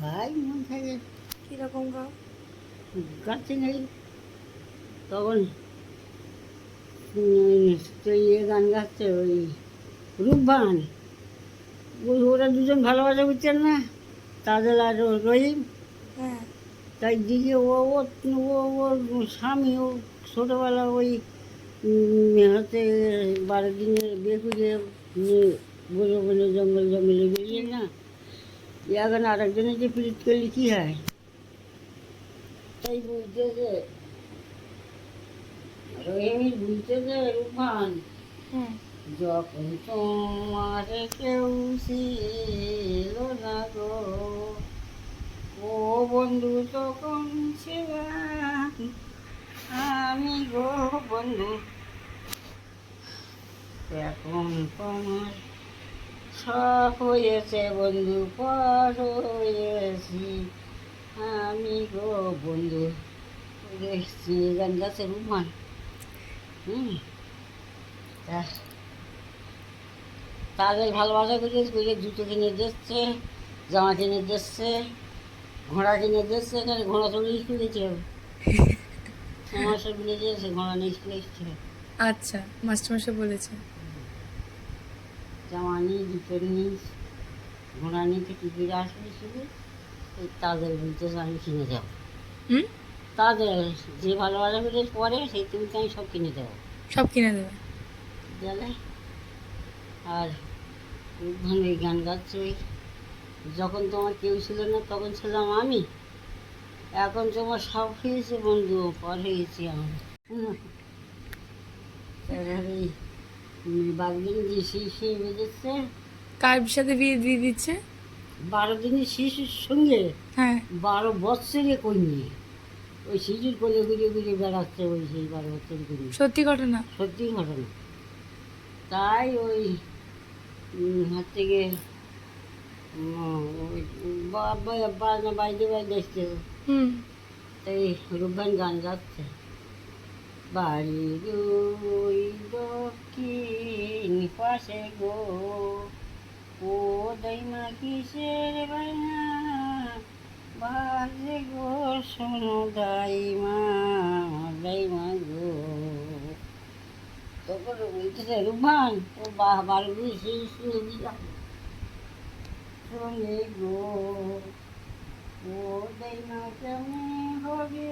গাই মন থাকে, কিরকম গাও? গাচ্ছে নেই তখন উম, তো ইয়ে গান গাচ্ছে ওই রূপবান। ওরা দুজন ভালোবাসা বুঝছেন না, তাদের আর রহিম। হ্যাঁ। তাই দিকে ও ও ও ওর স্বামী ও ছোটোবেলা ওই হচ্ছে 12 দিনে বিয়ে করে নিয়ে বনে বনে জঙ্গল জঙ্গলে বেরিয়ে না, এখন আর একজনের যে পীড়িত করলে কী হয়। তাই বুঝতে যে রহিমি বুঝতে যে রূপবান, হুম। যখন তোমার কেউ ছিল না গো, ও বন্ধু তখন ছিলাম আমি গো বন্ধু, এখন তোমার সব হয়েছে বন্ধু, পর হয়েছি আমি গো বন্ধু। দেখছি গান গাছে রুমান। হুম, তা তাদের ভালোবাসা করে করে জুতো কিনে দিচ্ছে, জামা কিনে দিচ্ছে, ঘোড়া কিনে দিচ্ছে। এখানে ঘোড়া চলে স্কুল যেতে হবে, আমার সব মিলে দিয়েছে, ঘোড়া নিয়ে স্কুলে এসছে। আচ্ছা, মাস্টারমশাই বলেছে। জামা নিয়ে জুতো নিয়ে ঘোড়া নিতে কী করে আসবে শুধু, এই তাদের বলতেছে আমি কিনে দেবো। হুম। তাদের যে ভালোবাসা করে পরে সেই তুমি আমি সব কিনে দেবো সব কিনে দেবে। গেলে। আর ওখানে গান গাচ্ছে ওই, যখন তোমার কেউ ছিল না তখন ছিলাম আমি, এখন তোমার সব হয়েছে বন্ধু, পর হয়েছি আমি। তারপরে বাঘদিন যে শিশু বেজেছে, কার সাথে বিয়ে দিয়ে দিচ্ছে? 12 দিনের শিশুর সঙ্গে হ্যাঁ। 12 বৎসরে কন্যে, ওই শিশুর কোলে ঘুরে ঘুরে বেড়াচ্ছে ওই সেই 12 বছর কন্যে। সত্যি ঘটনা? সত্যি ঘটনা। তাই ওই হচ্ছে গিয়ে ওই বাজনা বাইরে বাইরে এসছে। হুম। তাই রূপবান গান গাচ্ছে, বাড়ির ওই দক্ষিণ পাশে গো, ও দাইমা কিসের বাইনা বাজে গো, শোনো দাইমা দাইমা গো। তখন বলতেছে রূপবান ও 12 দিন শুয়ে দিলাম সঙ্গে গো, ও দাইমা কেমন হবে